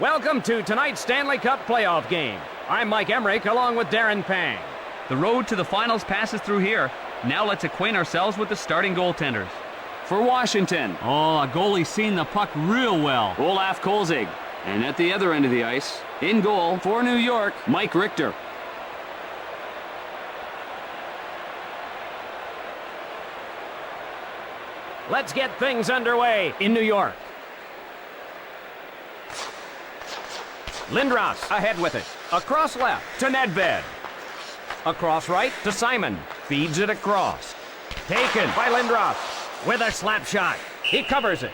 Welcome to tonight's Stanley Cup playoff game. I'm Mike Emmerich along with Darren Pang. The road to the finals passes through here. Now let's acquaint ourselves with the starting goaltenders. For Washington, Oh, a goalie's seen the puck real well. Olaf Kolzig. And at the other end of the ice, in goal for New York, Mike Richter. Let's get things underway in New York. Lindros ahead with it. Across left to Nedved. Across right to Simon. Feeds it across. Taken by Lindros with a slap shot. He covers it.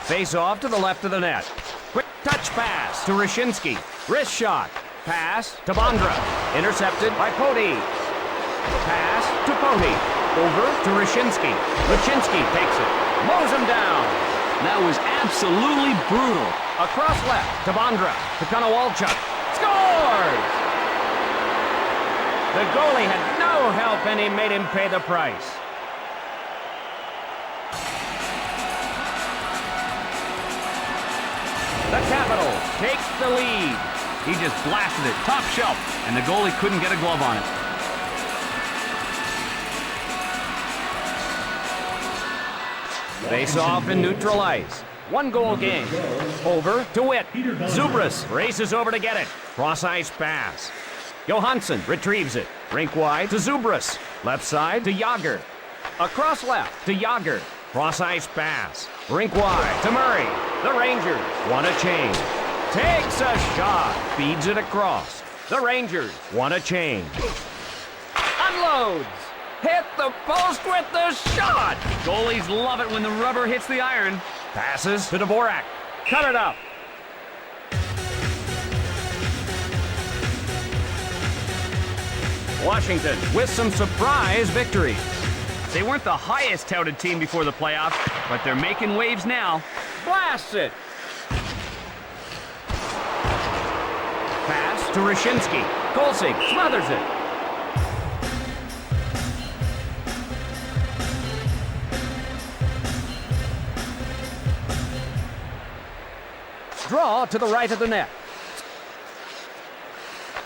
Face off to the left of the net. Quick touch pass to Rashinsky. Wrist shot. Pass to Bondra. Intercepted by Poti. Pass to Poti. Over to Rashinsky. Rashinsky takes it. Mows him down. That was absolutely brutal. Across left to Bondra. To Konowalchuk. Scores! The goalie had no help and he made him pay the price. The Capitals take the lead. He just blasted it top shelf, and the goalie couldn't get a glove on it. Face off and neutral ice. 1-goal game. Over to Witt. Zubras races over to get it. Cross ice pass. Johansson retrieves it. Rink wide to Zubras. Left side to Yager. Across left to Yager. Cross ice pass. Rink wide to Murray. The Rangers want a change. Takes a shot. Feeds it across. The Rangers want a change. Unloads. Hit the post with the shot. Goalies love it when the rubber hits the iron. Passes to Dvorak. Cut it up. Washington with some surprise victories. They weren't the highest touted team before the playoffs, but they're making waves now. Blasts it. Pass to Rashinsky. Kolzig smothers it. Draw to the right of the net.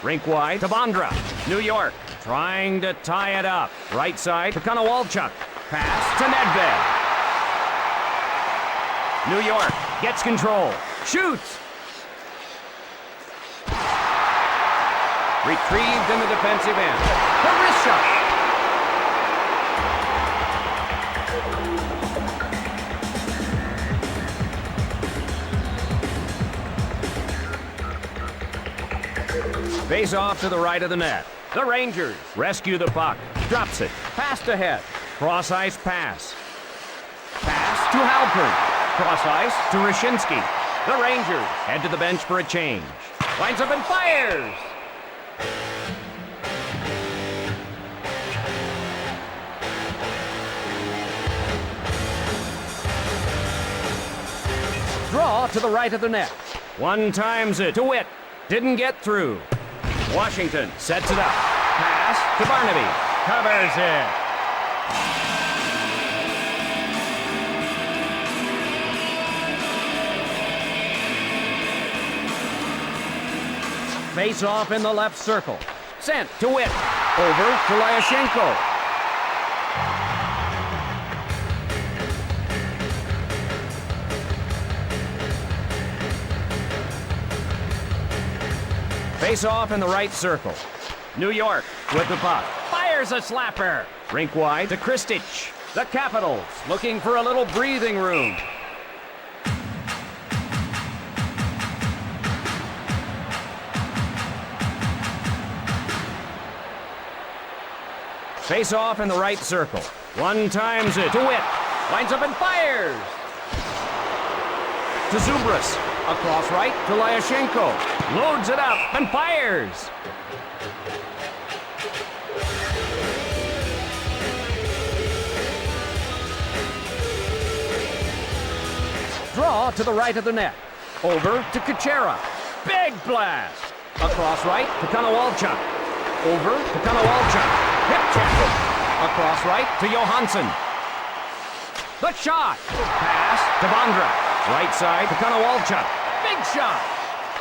Rink wide to Bondra. New York trying to tie it up. Right side to Konowalchuk. Pass to Nedved. New York gets control. Shoots. Retrieved in the defensive end. The wrist shot. Face off to the right of the net. The Rangers rescue the puck. Drops it. Passed ahead. Cross ice pass. Pass to Halpern. Cross ice to Rashinsky. The Rangers head to the bench for a change. Lines up and fires. Draw to the right of the net. One times it to Witt. Didn't get through. Washington sets it up. Pass to Barnaby. Covers it. Face off in the left circle. Sent to Witt. Over to Lyashenko. Face off in the right circle. New York with the puck. Fires a slapper. Rink wide to Kristic. The Capitals looking for a little breathing room. Face off in the right circle. One times it to Witt. Lines up and fires. To Zubras. Across right to Lyashenko. Loads it up and fires. Draw to the right of the net. Over to Kuchera. Big blast. Across right to Konowalchuk. Over to Konowalchuk. Hip check. Across right to Johansson. The shot. Pass to Bondra. Right side to Konowalchuk. Big shot.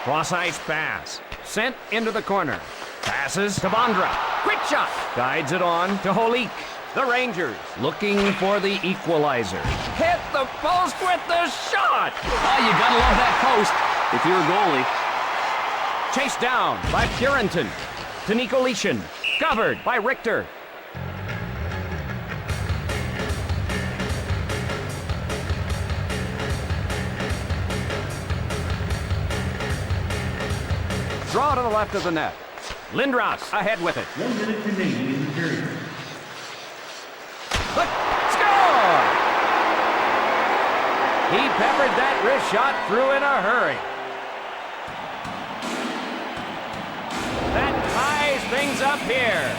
Cross ice pass. Sent into the corner. Passes to Bondra. Quick shot. Guides it on to Holik. The Rangers looking for the equalizer. Hit the post with the shot. Oh, you gotta love that post if you're a goalie. Chased down by Purinton. To Nikolishin. Covered by Richter. Draw to the left of the net. Lindros ahead with it. 1 minute remaining in the period. Look, score! He peppered that wrist shot through in a hurry. That ties things up here.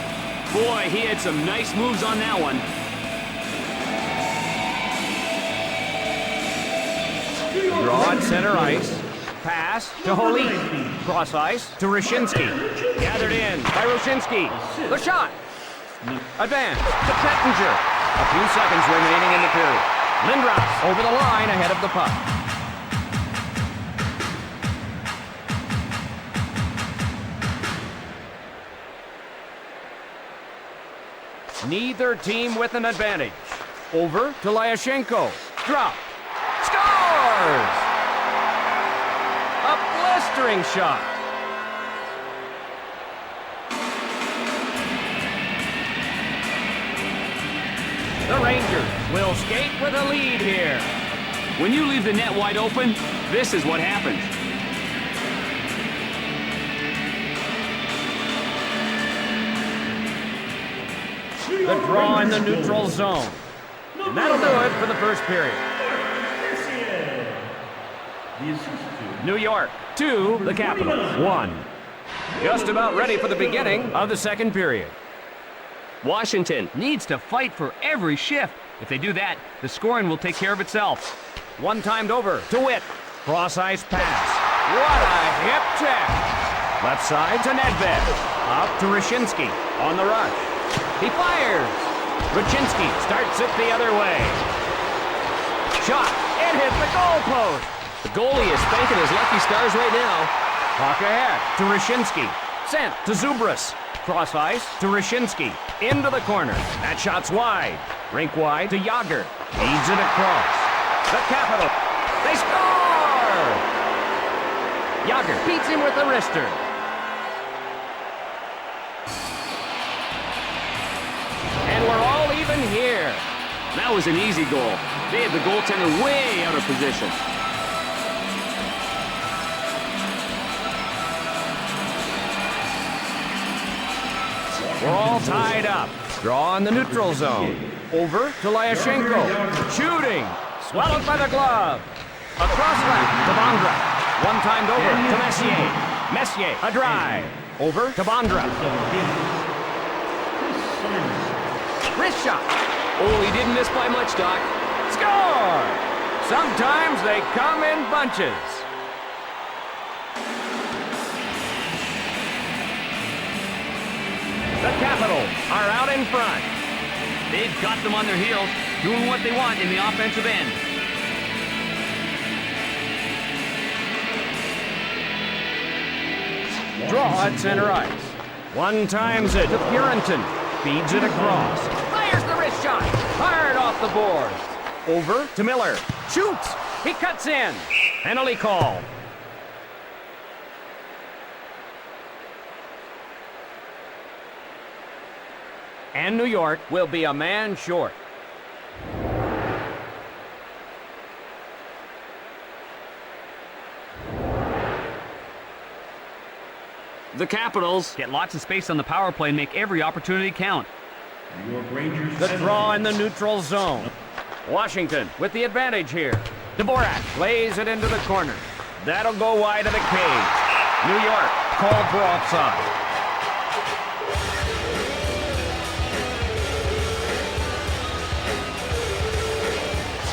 Boy, he had some nice moves on that one. Draw at center ice. Pass to Holik. Cross ice to Rushinsky. Gathered in by Rushinsky. The shot. Advance to Pettinger. A few seconds remaining in the period. Lindros over the line ahead of the puck. Neither team with an advantage. Over to Lyashenko. Drop. Scores! A blistering shot. The Rangers will skate with a lead here. When you leave the net wide open, this is what happens. The draw in the neutral zone. And that'll do it for the first period. New York 2, the Capitals 1. Just about ready for the beginning of the second period. Washington needs to fight for every shift. If they do that, the scoring will take care of itself. One timed over to Witt. Cross ice pass. What a hip check. Left side to Nedved. Up to Rushinsky on the rush. He fires. Rushinsky starts it the other way. Shot. It hit the goalpost. The goalie is spanking his lucky stars right now. Puck ahead to Rushinsky. Sent to Zubras. Cross ice to Rushinsky. Into the corner. That shot's wide. Rink wide to Yager. Feeds it across. The Capitals. They score! Yager beats him with the wrister. And we're all even here. That was an easy goal. They had the goaltender way out of position. We're all tied up. Draw in the neutral zone. Over to Lyashenko. Shooting. Swallowed by the glove. Across left to Bondra. One timed over to Messier. Messier, a drive. Over to Bondra. Wrist shot. Oh, he didn't miss by much, Doc. Score! Sometimes they come in bunches. The Capitals are out in front. They've got them on their heels, doing what they want in the offensive end. Draw at center ice. One times it to Purinton. Feeds it across. Fires the wrist shot. Hard off the boards. Over to Miller. Shoots. He cuts in. Penalty call. And New York will be a man short. The Capitals Get lots of space on the power play and make every opportunity count. New York Rangers. The draw in the neutral zone. Washington with the advantage here. Dvorak plays it into the corner. That'll go wide of the cage. New York called for offside.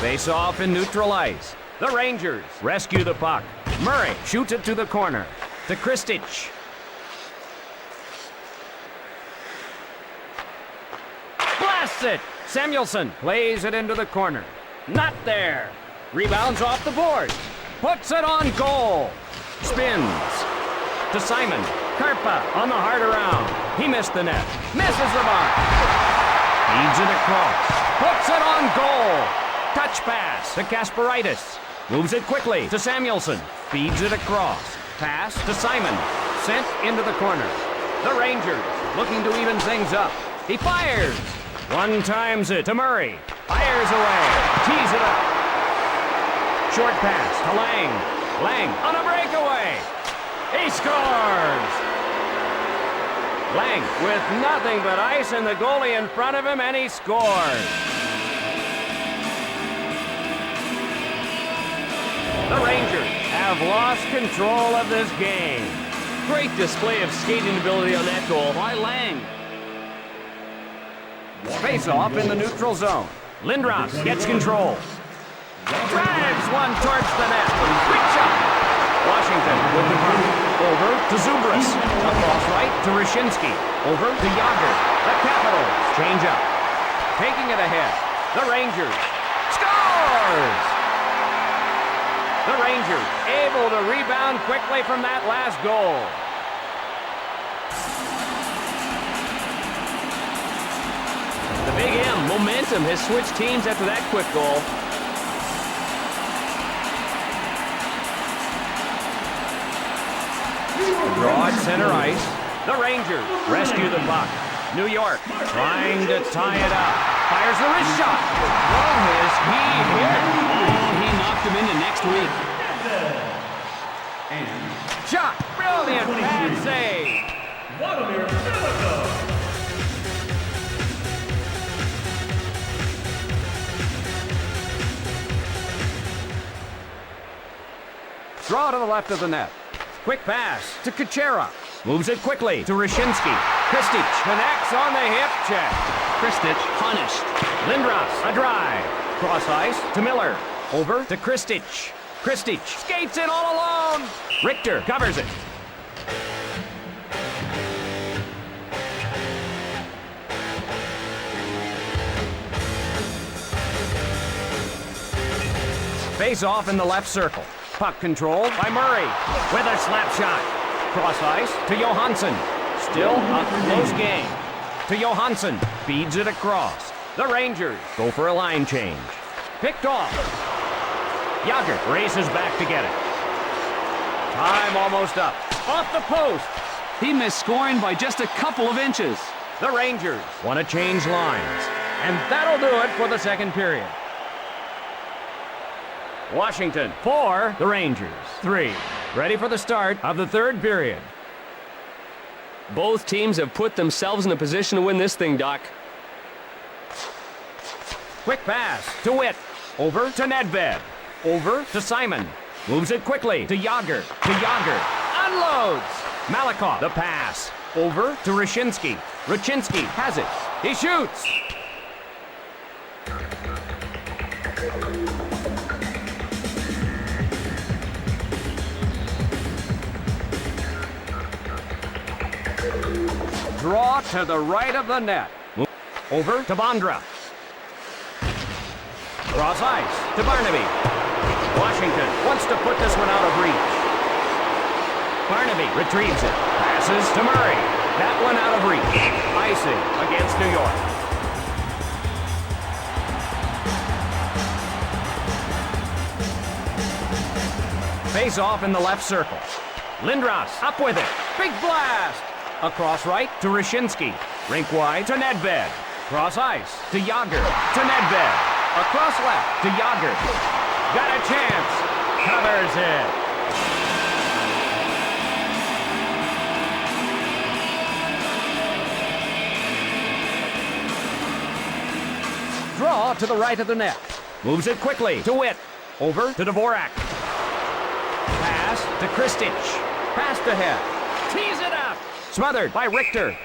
Face off in neutral ice. The Rangers rescue the puck. Murray shoots it to the corner. To Kristich. Shifts it. Samuelson plays it into the corner. Not there. Rebounds off the board. Puts it on goal. Spins. To Simon. Karpa on the hard around. He missed the net. Misses the mark. Feeds it across. Puts it on goal. Touch pass to Kasparaitis. Moves it quickly to Samuelson. Feeds it across. Pass to Simon. Sent into the corner. The Rangers looking to even things up. He fires. One times it to Murray. Fires away. Tees it up. Short pass to Lang. Lang on a breakaway. He scores. Lang with nothing but ice and the goalie in front of him, and he scores. The Rangers have lost control of this game. Great display of skating ability on that goal by Lang. Face-off in the neutral zone. Lindros gets control. Drives one towards the net. Quick shot. Washington with the puck. Over to Zubras. Across right to Rishinsky. Over to Yager. The Capitals change up. Taking it ahead. The Rangers. Scores! The Rangers able to rebound quickly from that last goal. The Big M momentum has switched teams after that quick goal. Draw at center ice. The Rangers rescue the puck. New York trying to tie it up. Fires the wrist shot. Oh, is he hit? Oh, he knocked him into next week. Shot. Brilliant pad save. Vladimir Velikov. Draw to the left of the net. Quick pass to Kuchera. Moves it quickly to Rishinsky. Kristich connects on the hip check. Kristich punished. Lindros, a drive. Cross ice to Miller. Over to Kristich. Kristich skates in all alone. Richter covers it. Face off in the left circle. Puck controlled by Murray with a slap shot. Cross ice to Johansson. Still a close game. To Johansson. Feeds it across. The Rangers go for a line change. Picked off. Yager races back to get it. Time almost up. Off the post. He missed scoring by just a couple of inches. The Rangers want to change lines. And that'll do it for the second period. Washington 4, the Rangers 3. Ready for the start of the third period. Both teams have put themselves in a position to win this thing, Doc. Quick pass to Witt. Over to Nedved. Over to Simon. Moves it quickly to Yager. To Yager. Unloads. Malakoff, the pass. Over to Rishinsky. Rishinsky has it. He shoots. Draw to the right of the net. Over to Bondra. Cross ice to Barnaby. Washington wants to put this one out of reach. Barnaby retrieves it. Passes to Murray. That one out of reach. Icing against New York. Face off in the left circle. Lindros up with it. Big blast. Across right to Rishinsky. Rink wide to Nedved. Cross ice to Yager. To Nedved. Across left to Yager. Got a chance. Covers it. Draw to the right of the net. Moves it quickly to Witt. Over to Dvorak. Pass to Kristich. Passed ahead. Tees it up. Smothered by Richter.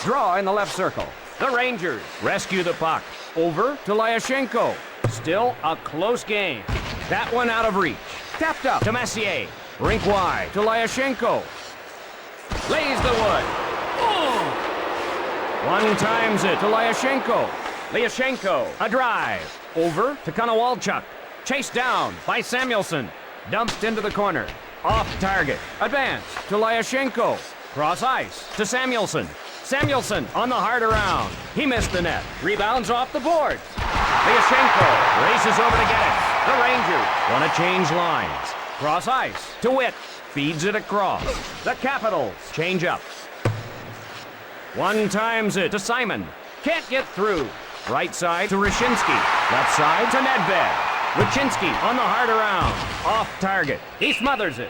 Draw in the left circle. The Rangers rescue the puck. Over to Lyashenko. Still a close game. That one out of reach. Tapped up to Messier. Rink wide to Lyashenko. Lays the wood. One times it to Lyashenko. Lyashenko, a drive. Over to Konowalchuk. Chased down by Samuelson. Dumped into the corner. Off target. Advance to Lyashenko. Cross ice to Samuelson. Samuelson on the hard around. He missed the net. Rebounds off the boards. Lyashenko races over to get it. The Rangers want to change lines. Cross ice to Witt. Feeds it across. The Capitals change up. One times it to Simon. Can't get through. Right side to Rashinsky. Left side to Nedved. Wyszynski on the hard around. Off target. He smothers it.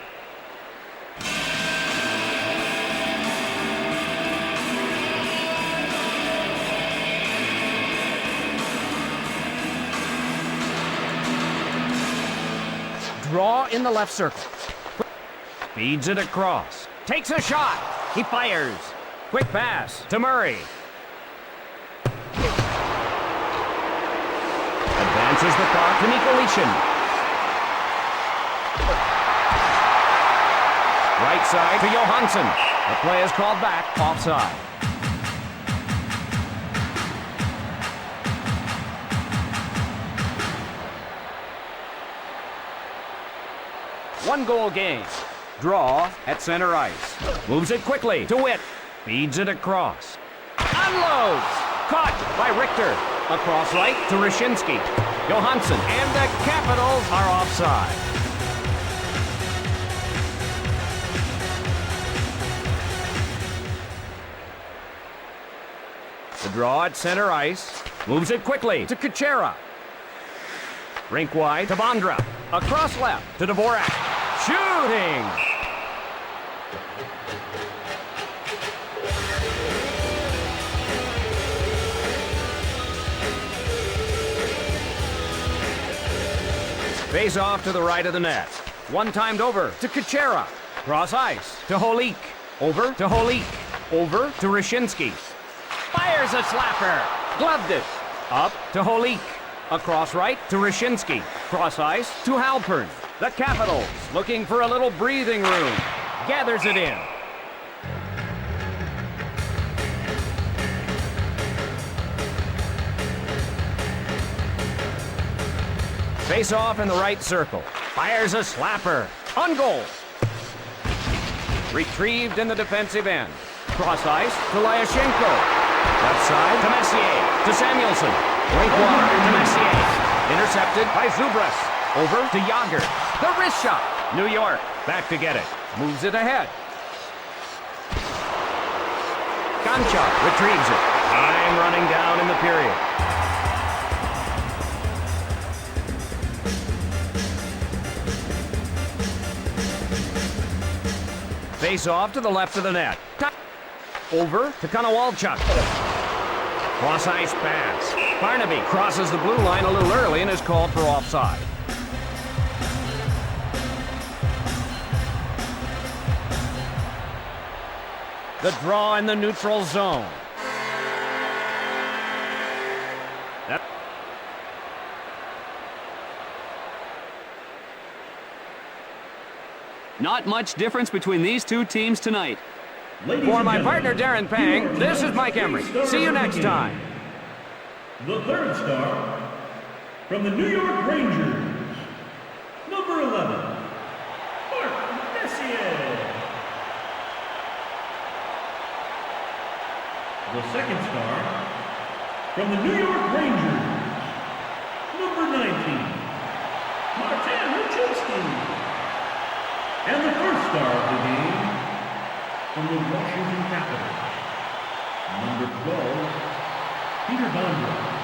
Draw in the left circle. Feeds it across. Takes a shot. He fires. Quick pass to Murray. Advances the puck to Nikolishin. Right side to Johansson. The play is called back. Offside. One-goal game. Draw at center ice. Moves it quickly to Witt. Feeds it across. Unloads! Caught by Richter. Across right to Rashinsky. Johansson and the Capitals are offside. The draw at center ice. Moves it quickly to Kuchera. Rink wide to Bondra. Across left to Dvorak. Shooting! Face off to the right of the net. One timed over to Kuchera. Cross ice to Holik. Over to Holik. Over to Rashinsky. Fires a slapper. Gloved it. Up to Holik. Across right to Rashinsky. Cross ice to Halpern. The Capitals looking for a little breathing room. Gathers it in. Face off in the right circle. Fires a slapper. On goal. Retrieved in the defensive end. Cross ice to Lyashenko. Left side to Messier. To Samuelson. Rink wide to Messier. Intercepted by Zubras. Over to Yager. The wrist shot. New York back to get it. Moves it ahead. Gonchar retrieves it. Time running down in the period. Face off to the left of the net. Over to Konowalchuk. Cross ice pass. Barnaby crosses the blue line a little early and is called for offside. The draw in the neutral zone. Not much difference between these two teams tonight. For my partner Darren Pang, this is Mike Emery. See you next time. The third star from the New York Rangers, number 11, Mark Messier. The second star from the New York Rangers, number 19, Martin Wyszynski. And the first star of the game from the Washington Capitals, number 12, Peter Bondra.